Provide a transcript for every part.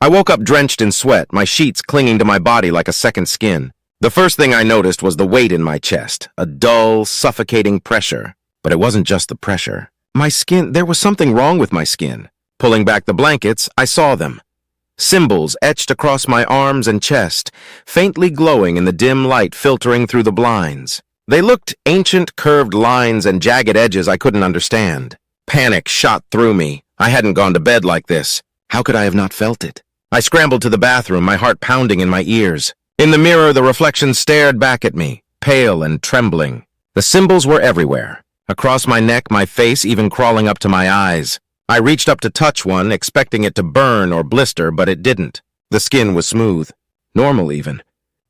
I woke up drenched in sweat, my sheets clinging to my body like a second skin. The first thing I noticed was the weight in my chest, a dull, suffocating pressure. But it wasn't just the pressure. There was something wrong with my skin. Pulling back the blankets, I saw them. Symbols etched across my arms and chest, faintly glowing in the dim light filtering through the blinds. They looked ancient curved lines and jagged edges I couldn't understand. Panic shot through me. I hadn't gone to bed like this. How could I have not felt it? I scrambled to the bathroom, my heart pounding in my ears. In the mirror, the reflection stared back at me, pale and trembling. The symbols were everywhere. Across my neck, my face, even crawling up to my eyes. I reached up to touch one, expecting it to burn or blister, but it didn't. The skin was smooth, normal even.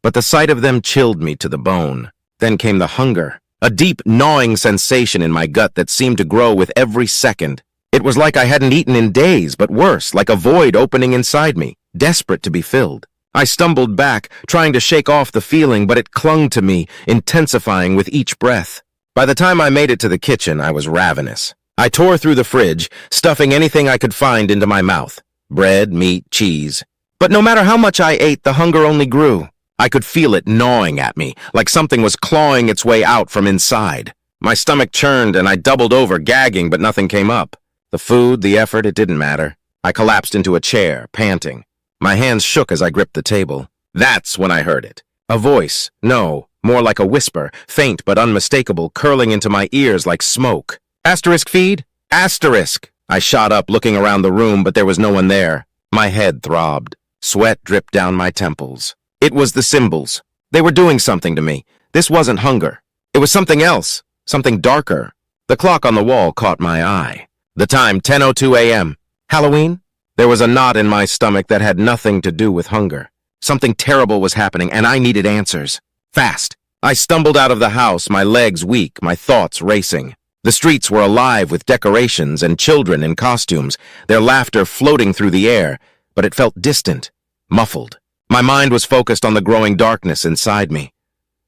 But the sight of them chilled me to the bone. Then came the hunger, a deep, gnawing sensation in my gut that seemed to grow with every second. It was like I hadn't eaten in days, but worse, like a void opening inside me, desperate to be filled. I stumbled back, trying to shake off the feeling, but it clung to me, intensifying with each breath. By the time I made it to the kitchen, I was ravenous. I tore through the fridge, stuffing anything I could find into my mouth. Bread, meat, cheese. But no matter how much I ate, the hunger only grew. I could feel it gnawing at me, like something was clawing its way out from inside. My stomach churned and I doubled over, gagging, but nothing came up. The food, the effort, it didn't matter. I collapsed into a chair, panting. My hands shook as I gripped the table. That's when I heard it. A voice, no, more like a whisper, faint but unmistakable, curling into my ears like smoke. Asterisk feed? Asterisk! I shot up, looking around the room, but there was no one there. My head throbbed. Sweat dripped down my temples. It was the symbols. They were doing something to me. This wasn't hunger. It was something else, something darker. The clock on the wall caught my eye. The time, 10:02 a.m. Halloween? There was a knot in my stomach that had nothing to do with hunger. Something terrible was happening, and I needed answers. Fast. I stumbled out of the house, my legs weak, my thoughts racing. The streets were alive with decorations and children in costumes, their laughter floating through the air, but it felt distant, muffled. My mind was focused on the growing darkness inside me.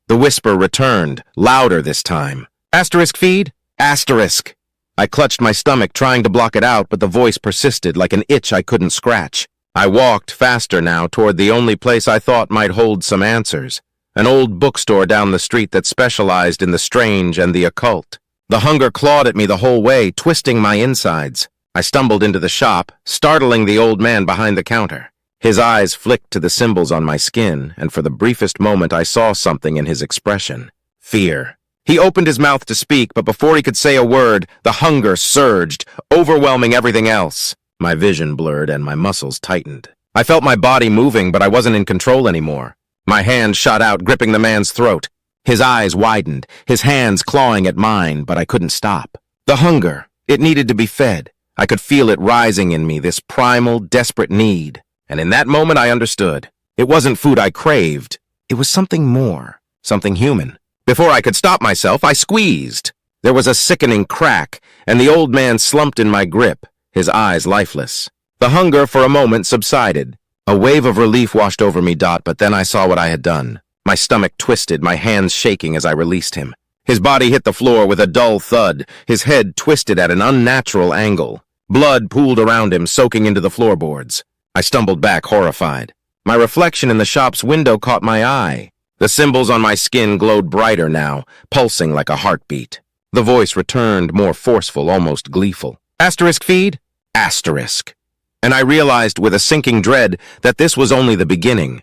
The whisper returned, louder this time. Asterisk feed? Asterisk. I clutched my stomach, trying to block it out, but the voice persisted like an itch I couldn't scratch. I walked faster now toward the only place I thought might hold some answers, an old bookstore down the street that specialized in the strange and the occult. The hunger clawed at me the whole way, twisting my insides. I stumbled into the shop, startling the old man behind the counter. His eyes flicked to the symbols on my skin, and for the briefest moment I saw something in his expression. Fear. He opened his mouth to speak, but before he could say a word, the hunger surged, overwhelming everything else. My vision blurred and my muscles tightened. I felt my body moving, but I wasn't in control anymore. My hand shot out, gripping the man's throat. His eyes widened, his hands clawing at mine, but I couldn't stop. The hunger, it needed to be fed. I could feel it rising in me, this primal, desperate need. And in that moment I understood. It wasn't food I craved. It was something more, something human. Before I could stop myself, I squeezed. There was a sickening crack, and the old man slumped in my grip, his eyes lifeless. The hunger for a moment subsided. A wave of relief washed over me, but then I saw what I had done. My stomach twisted, my hands shaking as I released him. His body hit the floor with a dull thud, his head twisted at an unnatural angle. Blood pooled around him, soaking into the floorboards. I stumbled back, horrified. My reflection in the shop's window caught my eye. The symbols on my skin glowed brighter now, pulsing like a heartbeat. The voice returned, more forceful, almost gleeful. Asterisk feed? Asterisk. And I realized with a sinking dread that this was only the beginning.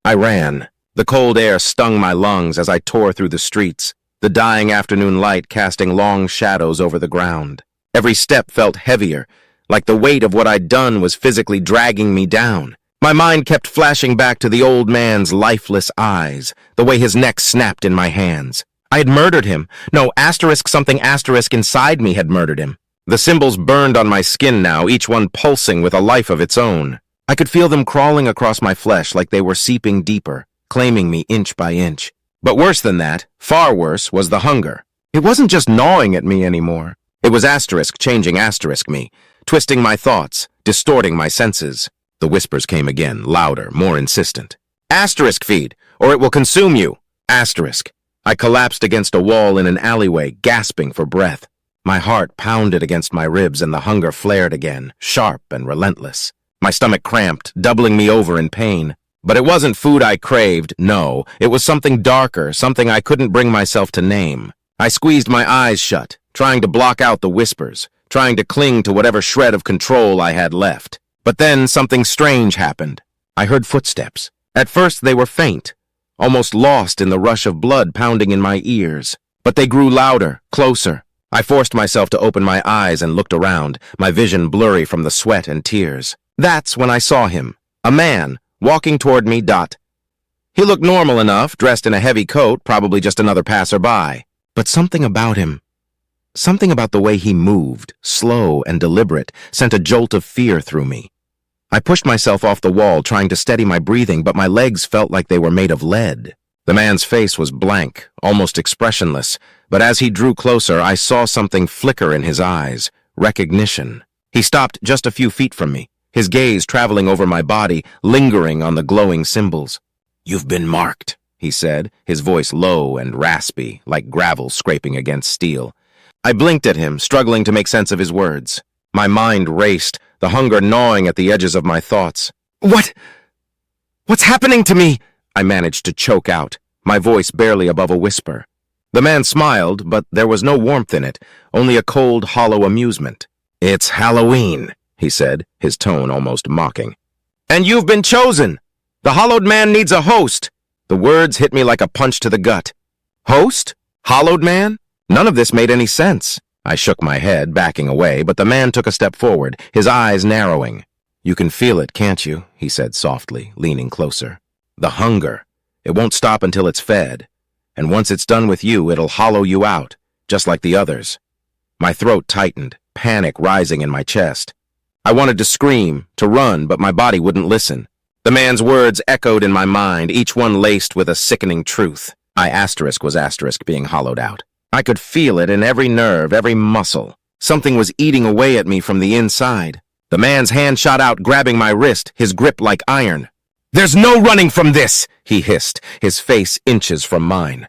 I ran. The cold air stung my lungs as I tore through the streets, the dying afternoon light casting long shadows over the ground. Every step felt heavier, like the weight of what I'd done was physically dragging me down. My mind kept flashing back to the old man's lifeless eyes, the way his neck snapped in my hands. I had murdered him. No, something inside me had murdered him. The symbols burned on my skin now, each one pulsing with a life of its own. I could feel them crawling across my flesh like they were seeping deeper, claiming me inch by inch. But worse than that, far worse, was the hunger. It wasn't just gnawing at me anymore. It was changing me, twisting my thoughts, distorting my senses. The whispers came again, louder, more insistent. Asterisk feed, or it will consume you. Asterisk. I collapsed against a wall in an alleyway, gasping for breath. My heart pounded against my ribs and the hunger flared again, sharp and relentless. My stomach cramped, doubling me over in pain. But it wasn't food I craved, no. It was something darker, something I couldn't bring myself to name. I squeezed my eyes shut, trying to block out the whispers, trying to cling to whatever shred of control I had left. But then something strange happened. I heard footsteps. At first they were faint, almost lost in the rush of blood pounding in my ears. But they grew louder, closer. I forced myself to open my eyes and looked around, my vision blurry from the sweat and tears. That's when I saw him. A man, walking toward me. He looked normal enough, dressed in a heavy coat, probably just another passerby. But something about him, something about the way he moved, slow and deliberate, sent a jolt of fear through me. I pushed myself off the wall, trying to steady my breathing, but my legs felt like they were made of lead. The man's face was blank, almost expressionless, but as he drew closer, I saw something flicker in his eyes, recognition. He stopped just a few feet from me, his gaze traveling over my body, lingering on the glowing symbols. "You've been marked," he said, his voice low and raspy, like gravel scraping against steel. I blinked at him, struggling to make sense of his words. My mind raced, the hunger gnawing at the edges of my thoughts. What's happening to me?" I managed to choke out, my voice barely above a whisper. The man smiled, but there was no warmth in it, only a cold, hollow amusement. "It's Halloween," he said, his tone almost mocking. "And you've been chosen! The hollowed man needs a host!" The words hit me like a punch to the gut. Host? Hollowed man? None of this made any sense. I shook my head, backing away, but the man took a step forward, his eyes narrowing. "You can feel it, can't you?" he said softly, leaning closer. "The hunger. It won't stop until it's fed. And once it's done with you, it'll hollow you out, just like the others." My throat tightened, panic rising in my chest. I wanted to scream, to run, but my body wouldn't listen. The man's words echoed in my mind, each one laced with a sickening truth. Was being hollowed out. I could feel it in every nerve, every muscle. Something was eating away at me from the inside. The man's hand shot out, grabbing my wrist, his grip like iron. "There's no running from this," he hissed, his face inches from mine.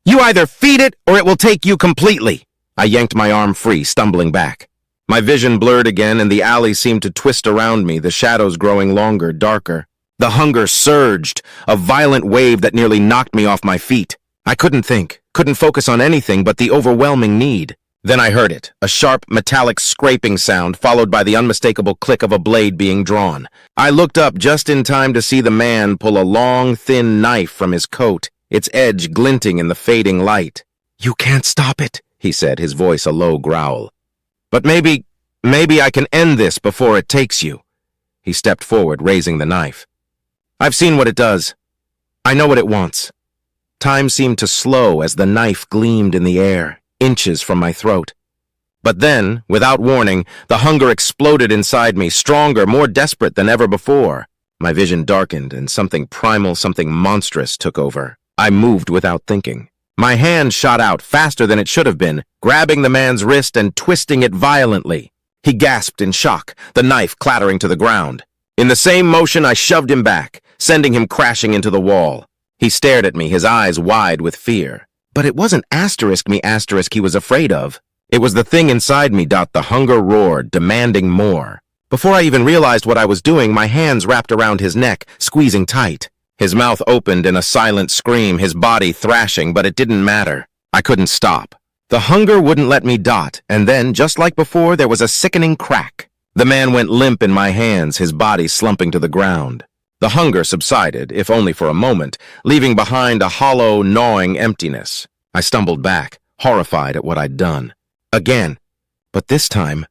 "You either feed it or it will take you completely." I yanked my arm free, stumbling back. My vision blurred again, and the alley seemed to twist around me, the shadows growing longer, darker. The hunger surged, a violent wave that nearly knocked me off my feet. I couldn't think, couldn't focus on anything but the overwhelming need. Then I heard it, a sharp, metallic scraping sound followed by the unmistakable click of a blade being drawn. I looked up just in time to see the man pull a long, thin knife from his coat, its edge glinting in the fading light. "You can't stop it," he said, his voice a low growl. "But maybe I can end this before it takes you." He stepped forward, raising the knife. "I've seen what it does. I know what it wants." Time seemed to slow as the knife gleamed in the air, inches from my throat. But then, without warning, the hunger exploded inside me, stronger, more desperate than ever before. My vision darkened, and something primal, something monstrous took over. I moved without thinking. My hand shot out faster than it should have been, grabbing the man's wrist and twisting it violently. He gasped in shock, the knife clattering to the ground. In the same motion, I shoved him back, sending him crashing into the wall. He stared at me, his eyes wide with fear. But it wasn't me he was afraid of. It was the thing inside me. The hunger roared, demanding more. Before I even realized what I was doing, my hands wrapped around his neck, squeezing tight. His mouth opened in a silent scream, his body thrashing, but it didn't matter. I couldn't stop. The hunger wouldn't let me . And then, just like before, there was a sickening crack. The man went limp in my hands, his body slumping to the ground. The hunger subsided, if only for a moment, leaving behind a hollow, gnawing emptiness. I stumbled back, horrified at what I'd done. Again. But this time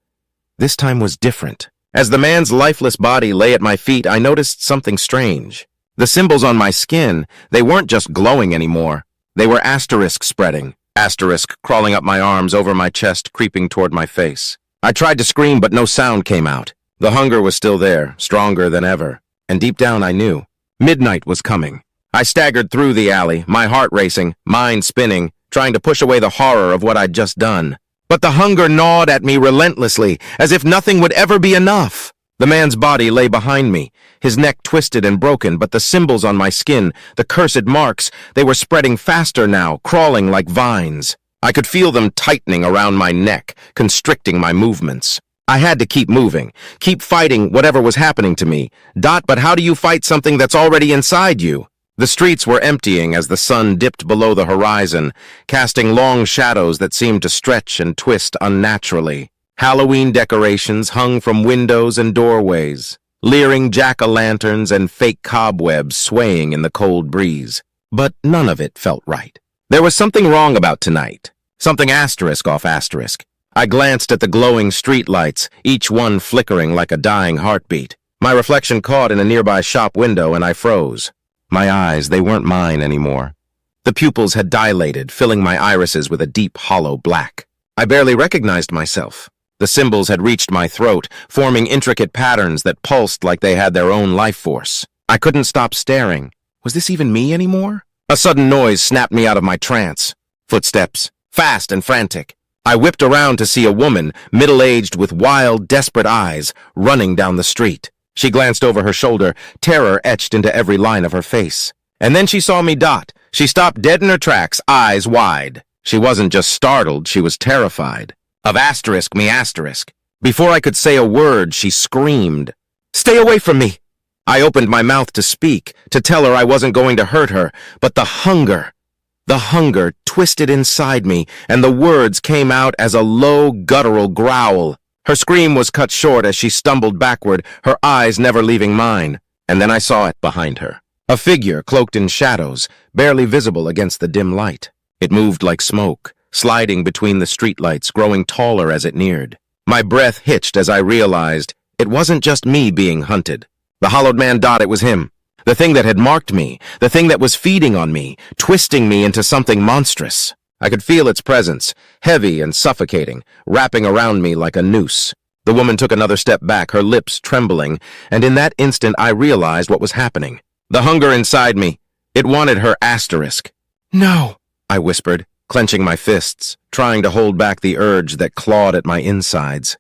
was different. As the man's lifeless body lay at my feet, I noticed something strange. The symbols on my skin, they weren't just glowing anymore. They were asterisk spreading, asterisk crawling up my arms, over my chest, creeping toward my face. I tried to scream, but no sound came out. The hunger was still there, stronger than ever. And deep down I knew. Midnight was coming. I staggered through the alley, my heart racing, mind spinning, trying to push away the horror of what I'd just done. But the hunger gnawed at me relentlessly, as if nothing would ever be enough. The man's body lay behind me, his neck twisted and broken, but the symbols on my skin, the cursed marks, they were spreading faster now, crawling like vines. I could feel them tightening around my neck, constricting my movements. I had to keep moving, keep fighting whatever was happening to me. Dot, but how do you fight something that's already inside you? The streets were emptying as the sun dipped below the horizon, casting long shadows that seemed to stretch and twist unnaturally. Halloween decorations hung from windows and doorways, leering jack-o'-lanterns and fake cobwebs swaying in the cold breeze. But none of it felt right. There was something wrong about tonight. Something asterisk off asterisk. I glanced at the glowing streetlights, each one flickering like a dying heartbeat. My reflection caught in a nearby shop window and I froze. My eyes, they weren't mine anymore. The pupils had dilated, filling my irises with a deep, hollow black. I barely recognized myself. The symbols had reached my throat, forming intricate patterns that pulsed like they had their own life force. I couldn't stop staring. Was this even me anymore? A sudden noise snapped me out of my trance. Footsteps, fast and frantic. I whipped around to see a woman, middle-aged with wild, desperate eyes, running down the street. She glanced over her shoulder, terror etched into every line of her face. And then she saw me. Dot. She stopped dead in her tracks, eyes wide. She wasn't just startled, she was terrified. Of asterisk me asterisk. Before I could say a word, she screamed, "Stay away from me!" I opened my mouth to speak, to tell her I wasn't going to hurt her, but the hunger twisted inside me, and the words came out as a low, guttural growl. Her scream was cut short as she stumbled backward, her eyes never leaving mine. And then I saw it behind her. A figure cloaked in shadows, barely visible against the dim light. It moved like smoke, sliding between the streetlights, growing taller as it neared. My breath hitched as I realized it wasn't just me being hunted. The hollowed man. Dot, it was him. The thing that had marked me, the thing that was feeding on me, twisting me into something monstrous. I could feel its presence, heavy and suffocating, wrapping around me like a noose. The woman took another step back, her lips trembling, and in that instant I realized what was happening. The hunger inside me, it wanted her asterisk. "No," I whispered, clenching my fists, trying to hold back the urge that clawed at my insides.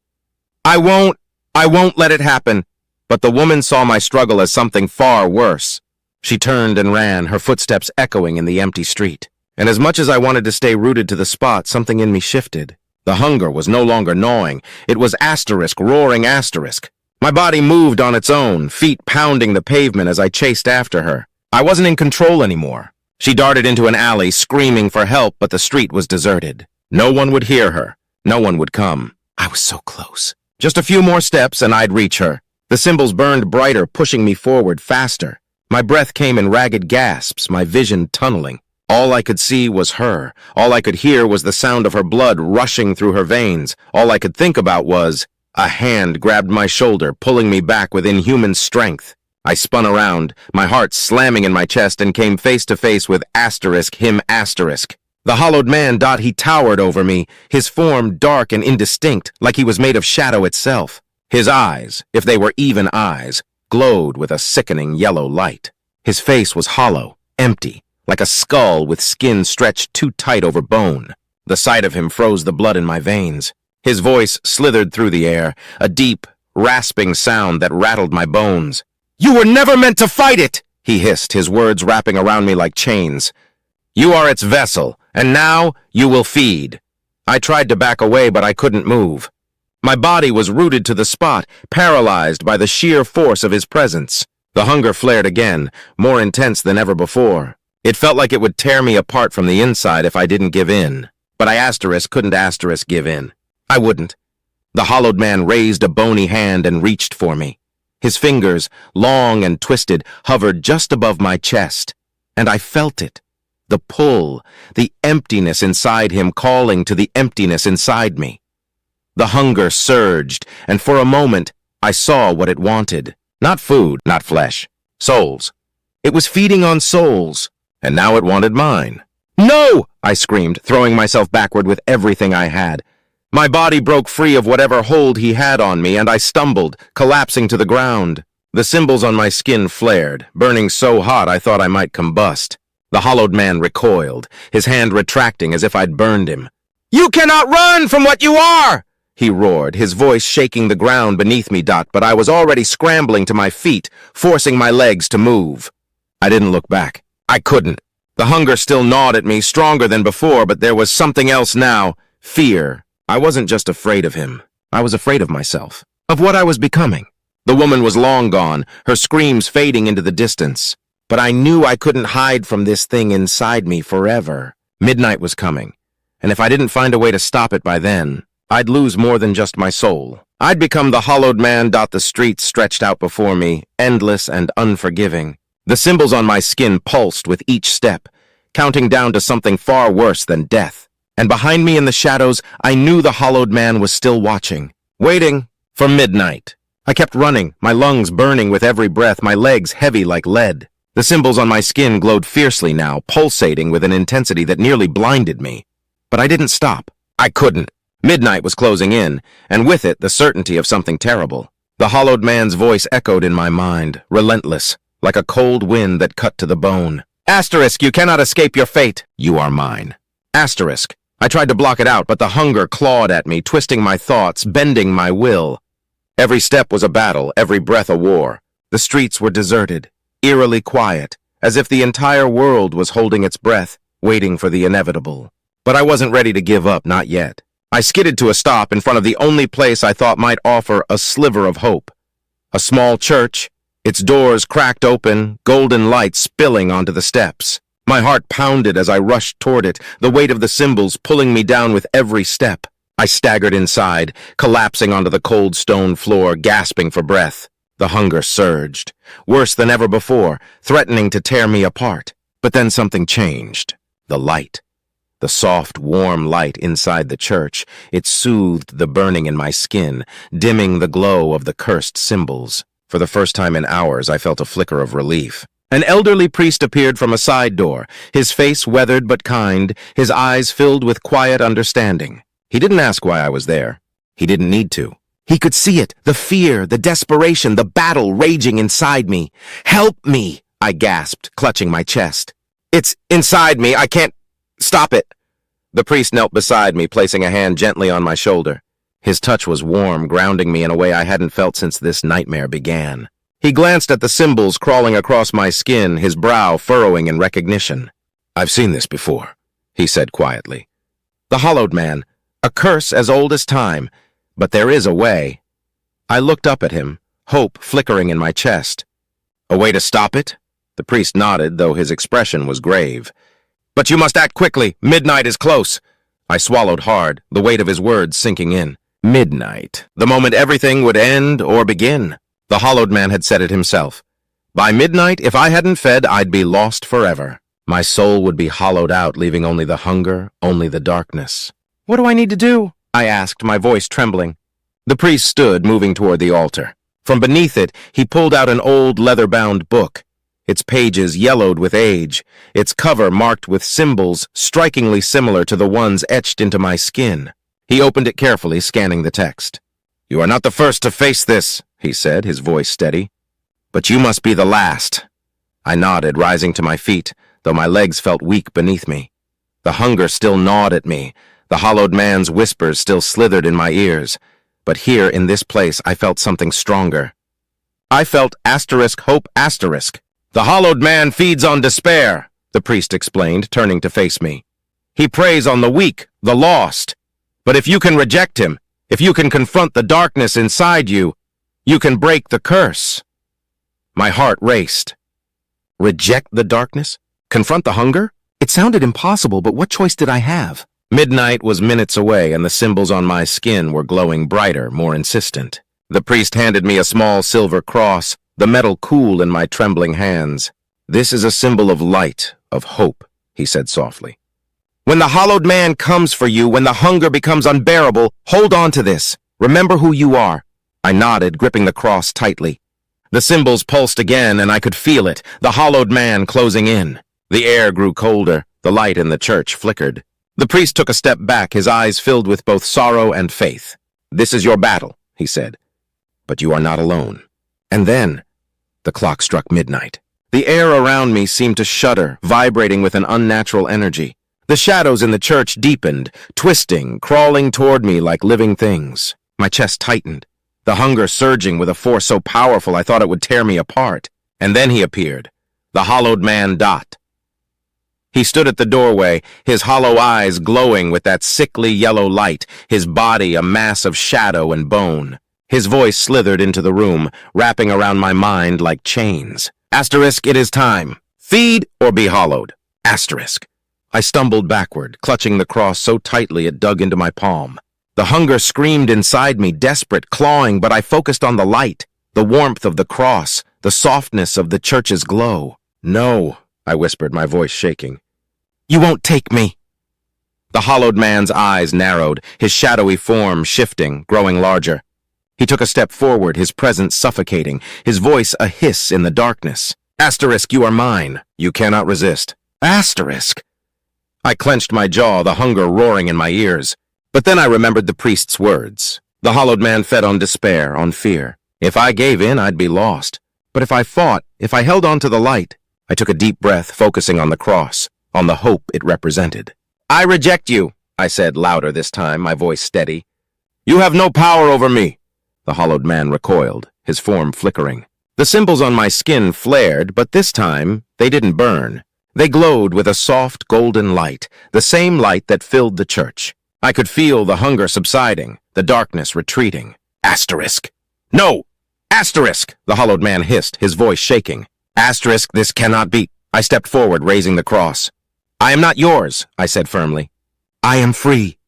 I won't let it happen." But the woman saw my struggle as something far worse. She turned and ran, her footsteps echoing in the empty street. And as much as I wanted to stay rooted to the spot, something in me shifted. The hunger was no longer gnawing. It was asterisk, roaring asterisk. My body moved on its own, feet pounding the pavement as I chased after her. I wasn't in control anymore. She darted into an alley, screaming for help, but the street was deserted. No one would hear her. No one would come. I was so close. Just a few more steps and I'd reach her. The symbols burned brighter, pushing me forward faster. My breath came in ragged gasps, my vision tunneling. All I could see was her. All I could hear was the sound of her blood rushing through her veins. All I could think about was, a hand grabbed my shoulder, pulling me back with inhuman strength. I spun around, my heart slamming in my chest, and came face to face with him asterisk. The hollowed man. Dot, he towered over me, his form dark and indistinct, like he was made of shadow itself. His eyes, if they were even eyes, glowed with a sickening yellow light. His face was hollow, empty, like a skull with skin stretched too tight over bone. The sight of him froze the blood in my veins. His voice slithered through the air, a deep, rasping sound that rattled my bones. "You were never meant to fight it!" he hissed, his words wrapping around me like chains. "You are its vessel, and now you will feed." I tried to back away, but I couldn't move. My body was rooted to the spot, paralyzed by the sheer force of his presence. The hunger flared again, more intense than ever before. It felt like it would tear me apart from the inside if I didn't give in. But I couldn't give in. I wouldn't. The hollowed man raised a bony hand and reached for me. His fingers, long and twisted, hovered just above my chest. And I felt it. The pull, the emptiness inside him calling to the emptiness inside me. The hunger surged, and for a moment, I saw what it wanted. Not food, not flesh. Souls. It was feeding on souls, and now it wanted mine. "No!" I screamed, throwing myself backward with everything I had. My body broke free of whatever hold he had on me, and I stumbled, collapsing to the ground. The symbols on my skin flared, burning so hot I thought I might combust. The hollowed man recoiled, his hand retracting as if I'd burned him. "You cannot run from what you are!" he roared, his voice shaking the ground beneath me. Dot, but I was already scrambling to my feet, forcing my legs to move. I didn't look back. I couldn't. The hunger still gnawed at me, stronger than before, but there was something else now. Fear. I wasn't just afraid of him. I was afraid of myself, of what I was becoming. The woman was long gone, her screams fading into the distance. But I knew I couldn't hide from this thing inside me forever. Midnight was coming, and if I didn't find a way to stop it by then, I'd lose more than just my soul. I'd become the hollowed man. The streets stretched out before me, endless and unforgiving. The symbols on my skin pulsed with each step, counting down to something far worse than death. And behind me in the shadows, I knew the hollowed man was still watching, waiting for midnight. I kept running, my lungs burning with every breath, my legs heavy like lead. The symbols on my skin glowed fiercely now, pulsating with an intensity that nearly blinded me. But I didn't stop. I couldn't. Midnight was closing in, and with it the certainty of something terrible. The hollowed man's voice echoed in my mind, relentless, like a cold wind that cut to the bone. Asterisk, you cannot escape your fate. You are mine. Asterisk. I tried to block it out, but the hunger clawed at me, twisting my thoughts, bending my will. Every step was a battle, every breath a war. The streets were deserted, eerily quiet, as if the entire world was holding its breath, waiting for the inevitable. But I wasn't ready to give up, not yet. I skidded to a stop in front of the only place I thought might offer a sliver of hope. A small church, its doors cracked open, golden light spilling onto the steps. My heart pounded as I rushed toward it, the weight of the symbols pulling me down with every step. I staggered inside, collapsing onto the cold stone floor, gasping for breath. The hunger surged, worse than ever before, threatening to tear me apart. But then something changed. The light. The soft, warm light inside the church. It soothed the burning in my skin, dimming the glow of the cursed symbols. For the first time in hours, I felt a flicker of relief. An elderly priest appeared from a side door, his face weathered but kind, his eyes filled with quiet understanding. He didn't ask why I was there. He didn't need to. He could see it, the fear, the desperation, the battle raging inside me. Help me, I gasped, clutching my chest. It's inside me, I can't stop it. The priest knelt beside me, placing a hand gently on my shoulder. His touch was warm, grounding me in a way I hadn't felt since this nightmare began. He glanced at the symbols crawling across my skin, his brow furrowing in recognition. I've seen this before, he said quietly. The hollowed man, a curse as old as time, but there is a way. I looked up at him, hope flickering in my chest. A way to stop it? The priest nodded, though his expression was grave. But you must act quickly. Midnight is close. I swallowed hard, the weight of his words sinking in. Midnight. The moment everything would end or begin. The hollowed man had said it himself. By midnight, if I hadn't fed, I'd be lost forever. My soul would be hollowed out, leaving only the hunger, only the darkness. What do I need to do? I asked, my voice trembling. The priest stood, moving toward the altar. From beneath it, he pulled out an old leather-bound book. Its pages yellowed with age, its cover marked with symbols strikingly similar to the ones etched into my skin. He opened it carefully, scanning the text. You are not the first to face this, he said, his voice steady. But you must be the last. I nodded, rising to my feet, though my legs felt weak beneath me. The hunger still gnawed at me. The hollowed man's whispers still slithered in my ears. But here, in this place, I felt something stronger. I felt *hope*. The hollowed man feeds on despair, the priest explained, turning to face me. He preys on the weak, the lost. But if you can reject him, if you can confront the darkness inside you, you can break the curse. My heart raced. Reject the darkness? Confront the hunger? It sounded impossible, but what choice did I have? Midnight was minutes away, and the symbols on my skin were glowing brighter, more insistent. The priest handed me a small silver cross, the metal cool in my trembling hands. This is a symbol of light, of hope, he said softly. When the hollowed man comes for you, when the hunger becomes unbearable, hold on to this. Remember who you are. I nodded, gripping the cross tightly. The symbols pulsed again, and I could feel it, the hollowed man closing in. The air grew colder, the light in the church flickered. The priest took a step back, his eyes filled with both sorrow and faith. This is your battle, he said. But you are not alone. And then, the clock struck midnight. The air around me seemed to shudder, vibrating with an unnatural energy. The shadows in the church deepened, twisting, crawling toward me like living things. My chest tightened, the hunger surging with a force so powerful I thought it would tear me apart. And then he appeared, the hollowed man Dot. He stood at the doorway, his hollow eyes glowing with that sickly yellow light, his body a mass of shadow and bone. His voice slithered into the room, wrapping around my mind like chains. Asterisk, it is time. Feed or be hollowed. Asterisk. I stumbled backward, clutching the cross so tightly it dug into my palm. The hunger screamed inside me, desperate, clawing, but I focused on the light, the warmth of the cross, the softness of the church's glow. No, I whispered, my voice shaking. You won't take me. The hollowed man's eyes narrowed, his shadowy form shifting, growing larger. He took a step forward, his presence suffocating, his voice a hiss in the darkness. Asterisk, you are mine. You cannot resist. Asterisk. I clenched my jaw, the hunger roaring in my ears. But then I remembered the priest's words. The hollowed man fed on despair, on fear. If I gave in, I'd be lost. But if I fought, if I held on to the light, I took a deep breath, focusing on the cross, on the hope it represented. I reject you, I said, louder this time, my voice steady. You have no power over me. The hollowed man recoiled, his form flickering. The symbols on my skin flared, but this time they didn't burn. They glowed with a soft golden light, the same light that filled the church. I could feel the hunger subsiding, the darkness retreating. Asterisk. No! Asterisk! The hollowed man hissed, his voice shaking. Asterisk, this cannot be. I stepped forward, raising the cross. I am not yours, I said firmly. I am free.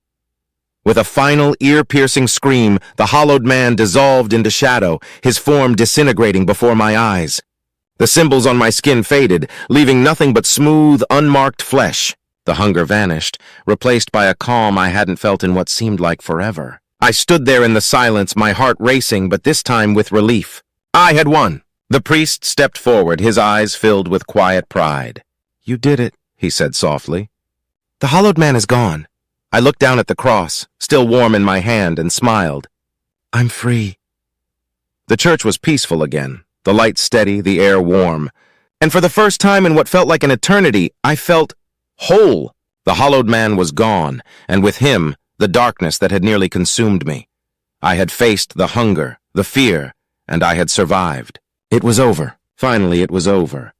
With a final ear-piercing scream, the hollowed man dissolved into shadow, his form disintegrating before my eyes. The symbols on my skin faded, leaving nothing but smooth, unmarked flesh. The hunger vanished, replaced by a calm I hadn't felt in what seemed like forever. I stood there in the silence, my heart racing, but this time with relief. I had won. The priest stepped forward, his eyes filled with quiet pride. You did it, he said softly. The hollowed man is gone. I looked down at the cross, still warm in my hand, and smiled. I'm free. The church was peaceful again, the light steady, the air warm. And for the first time in what felt like an eternity, I felt whole. The hollowed man was gone, and with him, the darkness that had nearly consumed me. I had faced the hunger, the fear, and I had survived. It was over. Finally, it was over.